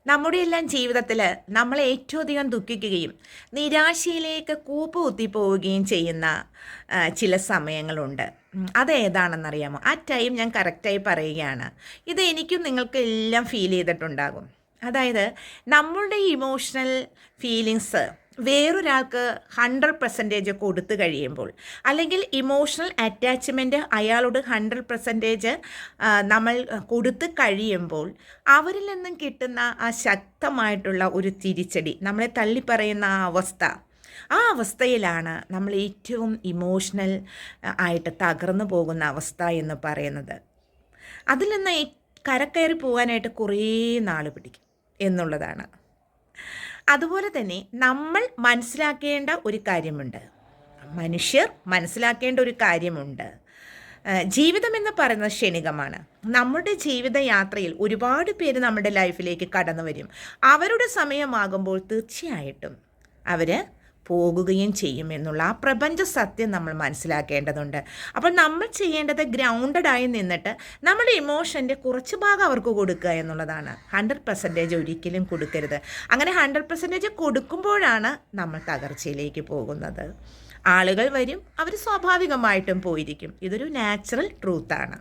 നമ്മുടെ എല്ലാം ജീവിതത്തിൽ നമ്മളെ ഏറ്റവും അധികം ദുഃഖിക്കുകയും നിരാശയിലേക്ക് കൂപ്പുകുത്തി പോവുകയും ചെയ്യുന്ന ചില സമയങ്ങളുണ്ട്. അതേതാണെന്നറിയാമോ? ആ ടൈം ഞാൻ കറക്റ്റായി പറയുകയാണ്. ഇത് എനിക്കും നിങ്ങൾക്ക് എല്ലാം ഫീൽ ചെയ്തിട്ടുണ്ടാകും. അതായത് നമ്മളുടെ ഇമോഷണൽ ഫീലിങ്സ് വേറൊരാൾക്ക് 100% കൊടുത്തു കഴിയുമ്പോൾ, അല്ലെങ്കിൽ ഇമോഷണൽ അറ്റാച്ച്മെൻറ്റ് അയാളോട് 100% നമ്മൾ കൊടുത്തു കഴിയുമ്പോൾ അവരിൽ നിന്നും കിട്ടുന്ന ആ ശക്തമായിട്ടുള്ള ഒരു തിരിച്ചടി, നമ്മളെ തള്ളിപ്പറയുന്ന ആ അവസ്ഥയിലാണ് നമ്മൾ ഏറ്റവും ഇമോഷണൽ ആയിട്ട് തകർന്നു പോകുന്ന അവസ്ഥ എന്ന് പറയുന്നത്. അതിൽ നിന്ന് കരക്കയറി പോകാനായിട്ട് കുറേ നാൾ പിടിക്കും എന്നുള്ളതാണ്. അതുപോലെ തന്നെ നമ്മൾ മനസ്സിലാക്കേണ്ട ഒരു കാര്യമുണ്ട്, മനുഷ്യർ മനസ്സിലാക്കേണ്ട ഒരു കാര്യമുണ്ട്. ജീവിതം എന്ന് പറയുന്നത് ക്ഷണികമാണ്. നമ്മുടെ ജീവിതയാത്രയിൽ ഒരുപാട് പേര് നമ്മുടെ ലൈഫിലേക്ക് കടന്നു വരും. അവരുടെ സമയമാകുമ്പോൾ തീർച്ചയായിട്ടും അവർ പോകുകയും ചെയ്യും എന്നുള്ള ആ പ്രപഞ്ച സത്യം നമ്മൾ മനസ്സിലാക്കേണ്ടതുണ്ട്. അപ്പോൾ നമ്മൾ ചെയ്യേണ്ടത് ഗ്രൗണ്ടഡായി നിന്നിട്ട് നമ്മുടെ ഇമോഷൻ്റെ കുറച്ച് ഭാഗം അവർക്ക് കൊടുക്കുക എന്നുള്ളതാണ്. 100% ഒരിക്കലും കൊടുക്കരുത്. അങ്ങനെ 100% കൊടുക്കുമ്പോഴാണ് നമ്മൾ തകർച്ചയിലേക്ക് പോകുന്നത്. ആളുകൾ വരും, അവർ സ്വാഭാവികമായിട്ടും പോയിരിക്കും. ഇതൊരു നാച്ചുറൽ ട്രൂത്താണ്.